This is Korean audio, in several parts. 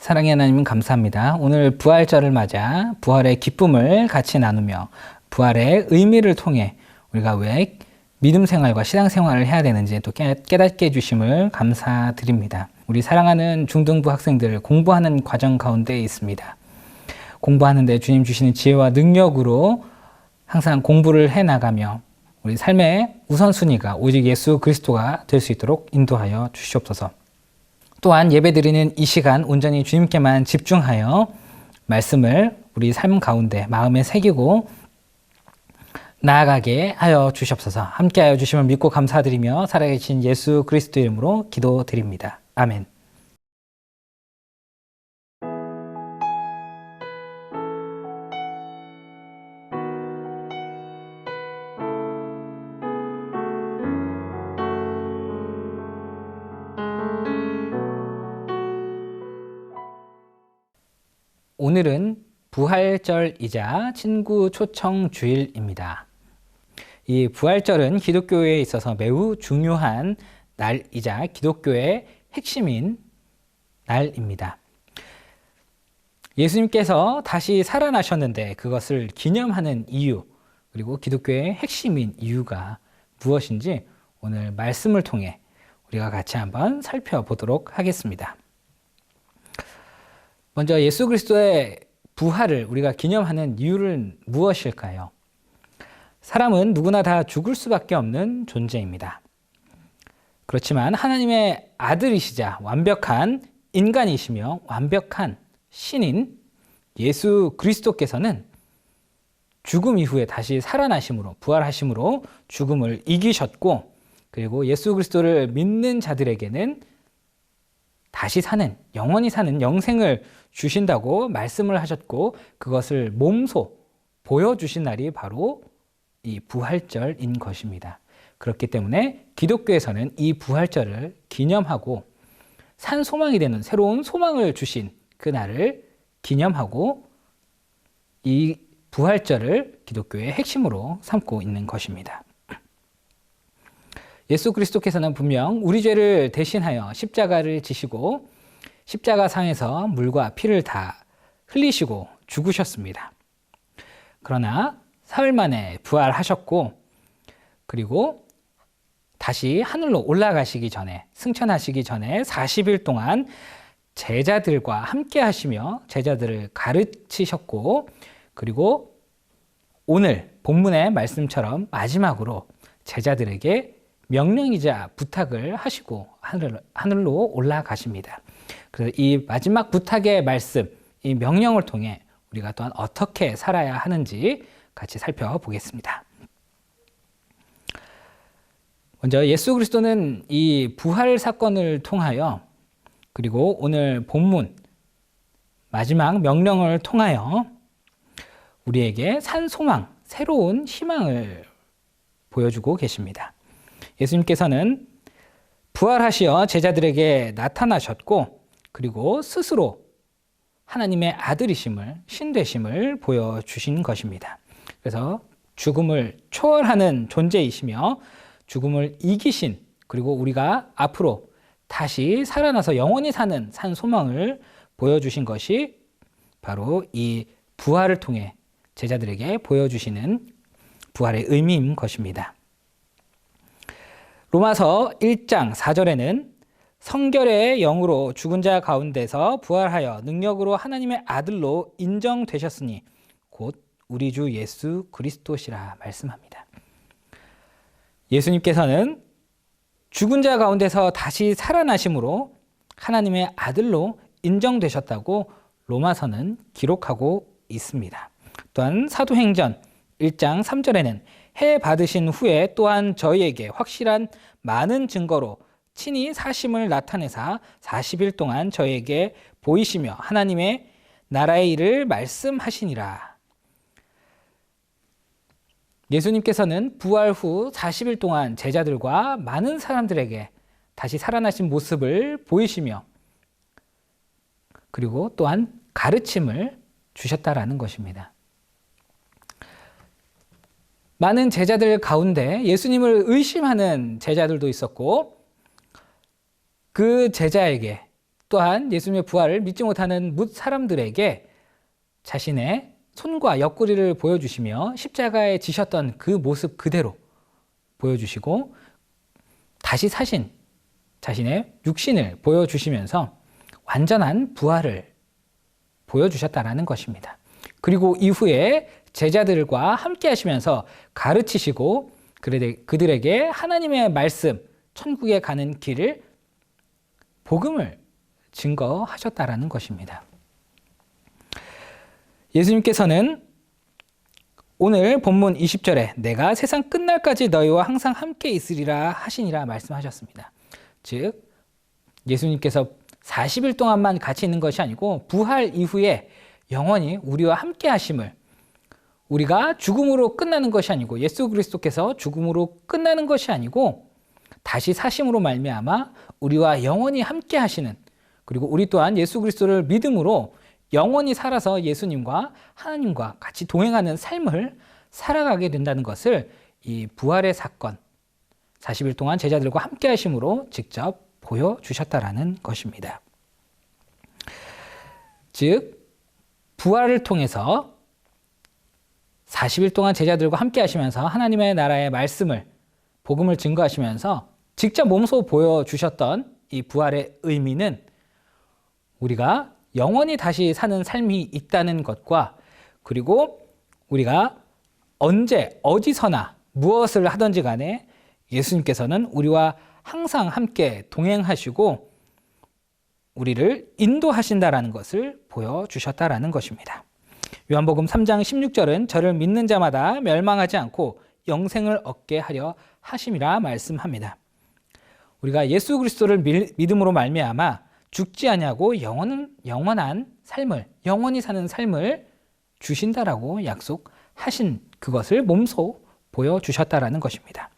사랑의 하나님 감사합니다. 오늘 부활절을 맞아 부활의 기쁨을 같이 나누며 부활의 의미를 통해 우리가 왜 믿음 생활과 신앙생활을 해야 되는지 또 깨닫게 해주심을 감사드립니다. 우리 사랑하는 중등부 학생들 공부하는 과정 가운데 있습니다. 공부하는데 주님 주시는 지혜와 능력으로 항상 공부를 해나가며 우리 삶의 우선순위가 오직 예수 그리스도가 될 수 있도록 인도하여 주시옵소서. 또한 예배드리는 이 시간 온전히 주님께만 집중하여 말씀을 우리 삶 가운데 마음에 새기고 나아가게 하여 주시옵소서. 함께하여 주심을 믿고 감사드리며 살아계신 예수 그리스도 이름으로 기도드립니다. 아멘. 오늘은 부활절이자 친구 초청 주일입니다. 이 부활절은 기독교에 있어서 매우 중요한 날이자 기독교의 핵심인 날입니다. 예수님께서 다시 살아나셨는데 그것을 기념하는 이유, 그리고 기독교의 핵심인 이유가 무엇인지 오늘 말씀을 통해 우리가 같이 한번 살펴보도록 하겠습니다. 먼저 예수 그리스도의 부활을 우리가 기념하는 이유는 무엇일까요? 사람은 누구나 다 죽을 수밖에 없는 존재입니다. 그렇지만 하나님의 아들이시자 완벽한 인간이시며 완벽한 신인 예수 그리스도께서는 죽음 이후에 다시 살아나심으로 부활하심으로 죽음을 이기셨고, 그리고 예수 그리스도를 믿는 자들에게는 다시 사는, 영원히 사는 영생을 주신다고 말씀을 하셨고, 그것을 몸소 보여주신 날이 바로 이 부활절인 것입니다. 그렇기 때문에 기독교에서는 이 부활절을 기념하고 산 소망이 되는 새로운 소망을 주신 그 날을 기념하고 이 부활절을 기독교의 핵심으로 삼고 있는 것입니다. 예수 그리스도께서는 분명 우리 죄를 대신하여 십자가를 지시고 십자가상에서 물과 피를 다 흘리시고 죽으셨습니다. 그러나 사흘 만에 부활하셨고, 그리고 다시 하늘로 올라가시기 전에, 승천하시기 전에 40일 동안 제자들과 함께 하시며 제자들을 가르치셨고, 그리고 오늘 본문의 말씀처럼 마지막으로 제자들에게 명령이자 부탁을 하시고 하늘로 올라가십니다. 그래서 이 마지막 부탁의 말씀, 이 명령을 통해 우리가 또한 어떻게 살아야 하는지 같이 살펴보겠습니다. 먼저 예수 그리스도는 이 부활 사건을 통하여, 그리고 오늘 본문 마지막 명령을 통하여 우리에게 산 소망, 새로운 희망을 보여주고 계십니다. 예수님께서는 부활하시어 제자들에게 나타나셨고, 그리고 스스로 하나님의 아들이심을, 신되심을 보여주신 것입니다. 그래서 죽음을 초월하는 존재이시며 죽음을 이기신, 그리고 우리가 앞으로 다시 살아나서 영원히 사는 산 소망을 보여주신 것이 바로 이 부활을 통해 제자들에게 보여주시는 부활의 의미인 것입니다. 로마서 1장 4절에는 성결의 영으로 죽은 자 가운데서 부활하여 능력으로 하나님의 아들로 인정되셨으니 곧 우리 주 예수 그리스도시라 말씀합니다. 예수님께서는 죽은 자 가운데서 다시 살아나심으로 하나님의 아들로 인정되셨다고 로마서는 기록하고 있습니다. 또한 사도행전 1장 3절에는 해 받으신 후에 또한 저희에게 확실한 많은 증거로 친히 사심을 나타내사 40일 동안 저희에게 보이시며 하나님의 나라의 일을 말씀하시니라. 예수님께서는 부활 후 40일 동안 제자들과 많은 사람들에게 다시 살아나신 모습을 보이시며, 그리고 또한 가르침을 주셨다라는 것입니다. 많은 제자들 가운데 예수님을 의심하는 제자들도 있었고, 그 제자에게 또한 예수님의 부활을 믿지 못하는 뭇 사람들에게 자신의 손과 옆구리를 보여주시며 십자가에 지셨던 그 모습 그대로 보여주시고 다시 사신 자신의 육신을 보여주시면서 완전한 부활을 보여주셨다라는 것입니다. 그리고 이후에 제자들과 함께 하시면서 가르치시고 그들에게 하나님의 말씀, 천국에 가는 길을, 복음을 증거하셨다라는 것입니다. 예수님께서는 오늘 본문 20절에 내가 세상 끝날까지 너희와 항상 함께 있으리라 하시니라 말씀하셨습니다. 즉 예수님께서 40일 동안만 같이 있는 것이 아니고 부활 이후에 영원히 우리와 함께 하심을, 우리가 죽음으로 끝나는 것이 아니고 예수 그리스도께서 죽음으로 끝나는 것이 아니고 다시 사심으로 말미암아 우리와 영원히 함께 하시는, 그리고 우리 또한 예수 그리스도를 믿음으로 영원히 살아서 예수님과 하나님과 같이 동행하는 삶을 살아가게 된다는 것을 이 부활의 사건, 40일 동안 제자들과 함께 하심으로 직접 보여주셨다라는 것입니다. 즉 부활을 통해서 40일 동안 제자들과 함께 하시면서 하나님의 나라의 말씀을, 복음을 증거하시면서 직접 몸소 보여주셨던 이 부활의 의미는 우리가 영원히 다시 사는 삶이 있다는 것과, 그리고 우리가 언제 어디서나 무엇을 하든지 간에 예수님께서는 우리와 항상 함께 동행하시고 우리를 인도하신다라는 것을 보여주셨다라는 것입니다. 요한복음 3장 16절은 저를 믿는 자마다 멸망하지 않고 영생을 얻게 하려 하심이라 말씀합니다. 우리가 예수 그리스도를 믿음으로 말미암아 죽지 아니하고 영원한 삶을, 영원히 사는 삶을 주신다라고 약속하신 그것을 몸소 보여주셨다라는 것입니다.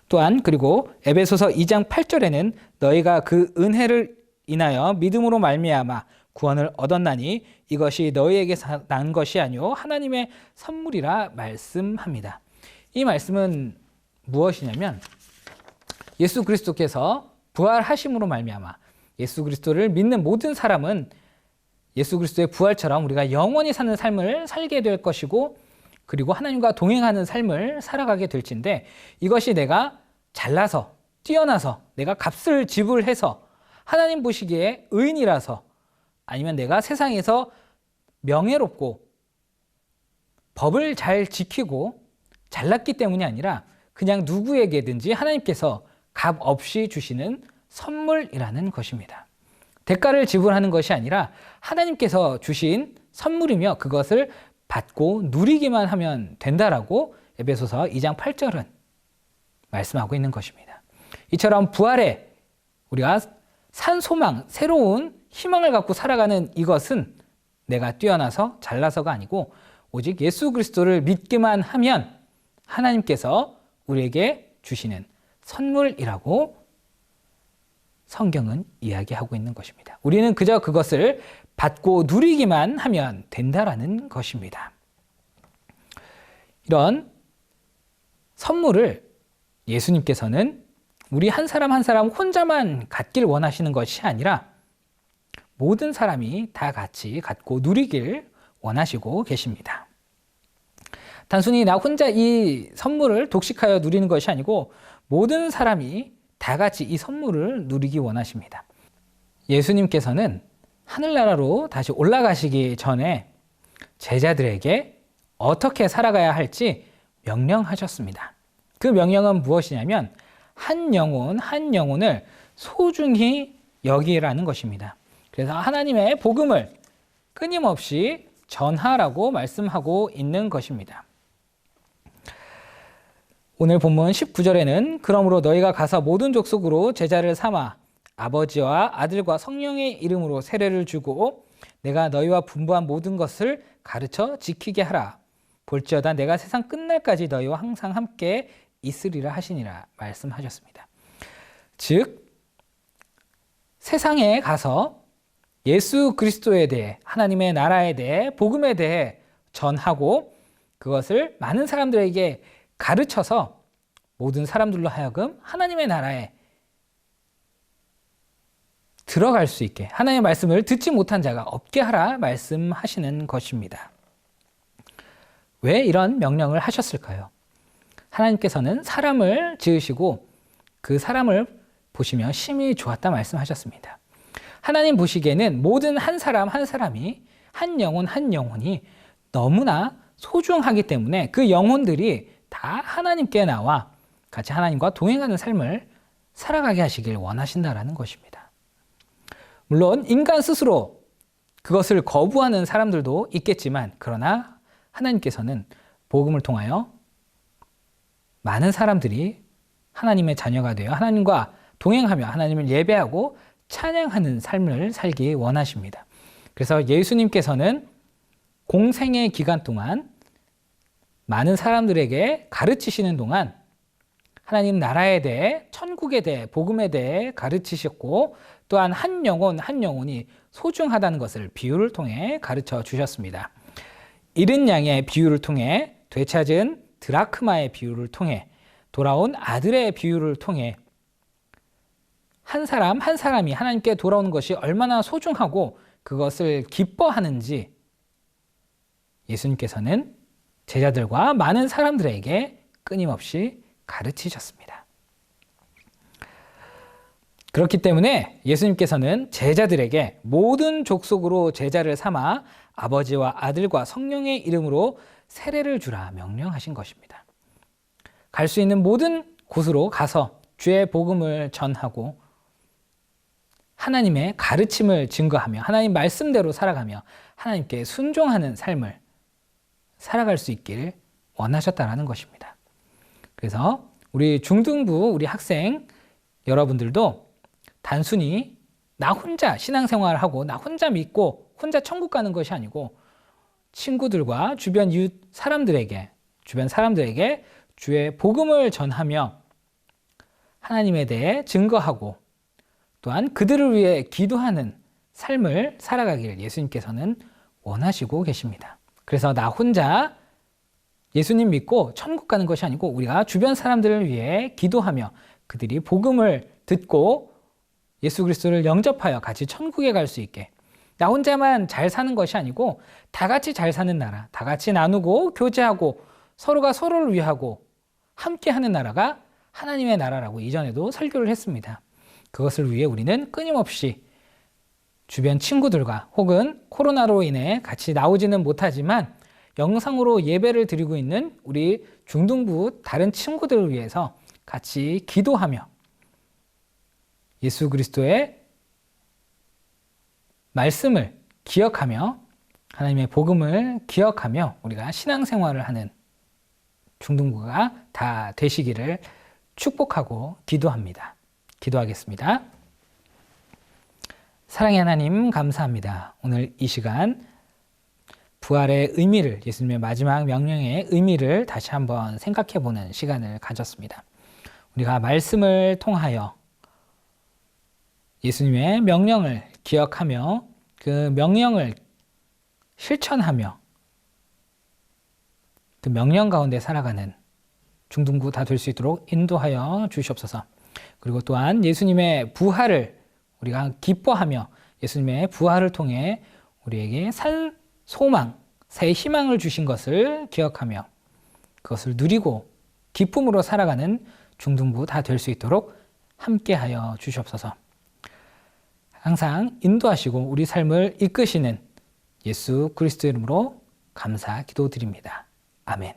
또한 그리고 에베소서 2장 8절에는 너희가 그 은혜를 인하여 믿음으로 말미암아 구원을 얻었나니 이것이 너희에게 난 것이 아니요 하나님의 선물이라 말씀합니다. 이 말씀은 무엇이냐면 예수 그리스도께서 부활하심으로 말미암아 예수 그리스도를 믿는 모든 사람은 예수 그리스도의 부활처럼 우리가 영원히 사는 삶을 살게 될 것이고, 그리고 하나님과 동행하는 삶을 살아가게 될진데, 이것이 내가 잘나서 뛰어나서 내가 값을 지불해서 하나님 보시기에 의인이라서, 아니면 내가 세상에서 명예롭고 법을 잘 지키고 잘났기 때문이 아니라 그냥 누구에게든지 하나님께서 값 없이 주시는 선물이라는 것입니다. 대가를 지불하는 것이 아니라 하나님께서 주신 선물이며 그것을 받고 누리기만 하면 된다라고 에베소서 2장 8절은 말씀하고 있는 것입니다. 이처럼 부활에 우리가 산 소망, 새로운 희망을 갖고 살아가는 이것은 내가 뛰어나서 잘나서가 아니고 오직 예수 그리스도를 믿기만 하면 하나님께서 우리에게 주시는 선물이라고 성경은 이야기하고 있는 것입니다. 우리는 그저 그것을 받고 누리기만 하면 된다라는 것입니다. 이런 선물을 예수님께서는 우리 한 사람 한 사람 혼자만 갖길 원하시는 것이 아니라 모든 사람이 다 같이 갖고 누리길 원하시고 계십니다. 단순히 나 혼자 이 선물을 독식하여 누리는 것이 아니고 모든 사람이 다 같이 이 선물을 누리기 원하십니다. 예수님께서는 하늘나라로 다시 올라가시기 전에 제자들에게 어떻게 살아가야 할지 명령하셨습니다. 그 명령은 무엇이냐면 한 영혼 한 영혼을 소중히 여기라는 것입니다. 그래서 하나님의 복음을 끊임없이 전하라고 말씀하고 있는 것입니다. 오늘 본문 19절에는 그러므로 너희가 가서 모든 족속으로 제자를 삼아 아버지와 아들과 성령의 이름으로 세례를 주고 내가 너희와 분부한 모든 것을 가르쳐 지키게 하라. 볼지어다 내가 세상 끝날까지 너희와 항상 함께 있으리라 하시니라 말씀하셨습니다. 즉 세상에 가서 예수 그리스도에 대해, 하나님의 나라에 대해, 복음에 대해 전하고 그것을 많은 사람들에게 가르쳐서 모든 사람들로 하여금 하나님의 나라에 들어갈 수 있게, 하나님의 말씀을 듣지 못한 자가 없게 하라 말씀하시는 것입니다. 왜 이런 명령을 하셨을까요? 하나님께서는 사람을 지으시고 그 사람을 보시며 심히 좋았다 말씀하셨습니다. 하나님 보시기에는 모든 한 사람 한 사람이, 한 영혼 한 영혼이 너무나 소중하기 때문에 그 영혼들이 다 하나님께 나와 같이 하나님과 동행하는 삶을 살아가게 하시길 원하신다라는 것입니다. 물론 인간 스스로 그것을 거부하는 사람들도 있겠지만, 그러나 하나님께서는 복음을 통하여 많은 사람들이 하나님의 자녀가 되어 하나님과 동행하며 하나님을 예배하고 찬양하는 삶을 살기 원하십니다. 그래서 예수님께서는 공생의 기간 동안 많은 사람들에게 가르치시는 동안 하나님 나라에 대해, 천국에 대해, 복음에 대해 가르치셨고, 또한 한 영혼 한 영혼이 소중하다는 것을 비유를 통해 가르쳐 주셨습니다. 잃은 양의 비유를 통해, 되찾은 드라크마의 비유를 통해, 돌아온 아들의 비유를 통해 한 사람 한 사람이 하나님께 돌아오는 것이 얼마나 소중하고 그것을 기뻐하는지 예수님께서는 제자들과 많은 사람들에게 끊임없이 가르치셨습니다. 그렇기 때문에 예수님께서는 제자들에게 모든 족속으로 제자를 삼아 아버지와 아들과 성령의 이름으로 세례를 주라 명령하신 것입니다. 갈 수 있는 모든 곳으로 가서 주의 복음을 전하고 하나님의 가르침을 증거하며 하나님 말씀대로 살아가며 하나님께 순종하는 삶을 살아갈 수 있길 원하셨다는 것입니다. 그래서 우리 중등부 우리 학생 여러분들도 단순히 나 혼자 신앙생활을 하고 나 혼자 믿고 혼자 천국 가는 것이 아니고 친구들과 주변 이웃 사람들에게, 주변 사람들에게 주의 복음을 전하며 하나님에 대해 증거하고 또한 그들을 위해 기도하는 삶을 살아가길 예수님께서는 원하시고 계십니다. 그래서 나 혼자 예수님 믿고 천국 가는 것이 아니고 우리가 주변 사람들을 위해 기도하며 그들이 복음을 듣고 예수 그리스도를 영접하여 같이 천국에 갈 수 있게, 나 혼자만 잘 사는 것이 아니고 다 같이 잘 사는 나라, 다 같이 나누고 교제하고 서로가 서로를 위하고 함께하는 나라가 하나님의 나라라고 이전에도 설교를 했습니다. 그것을 위해 우리는 끊임없이 주변 친구들과 혹은 코로나로 인해 같이 나오지는 못하지만 영상으로 예배를 드리고 있는 우리 중등부 다른 친구들을 위해서 같이 기도하며 예수 그리스도의 말씀을 기억하며 하나님의 복음을 기억하며 우리가 신앙생활을 하는 중등부가 다 되시기를 축복하고 기도합니다. 기도하겠습니다. 사랑의 하나님 감사합니다. 오늘 이 시간 부활의 의미를, 예수님의 마지막 명령의 의미를 다시 한번 생각해보는 시간을 가졌습니다. 우리가 말씀을 통하여 예수님의 명령을 기억하며 그 명령을 실천하며 그 명령 가운데 살아가는 중등부 다 될 수 있도록 인도하여 주시옵소서. 그리고 또한 예수님의 부활을 우리가 기뻐하며 예수님의 부활을 통해 우리에게 살 소망, 새 희망을 주신 것을 기억하며 그것을 누리고 기쁨으로 살아가는 중등부 다 될 수 있도록 함께하여 주시옵소서. 항상 인도하시고 우리 삶을 이끄시는 예수 그리스도 이름으로 감사 기도드립니다. 아멘.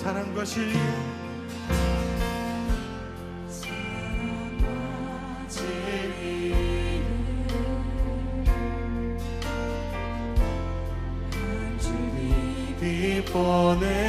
사랑과 진리 보내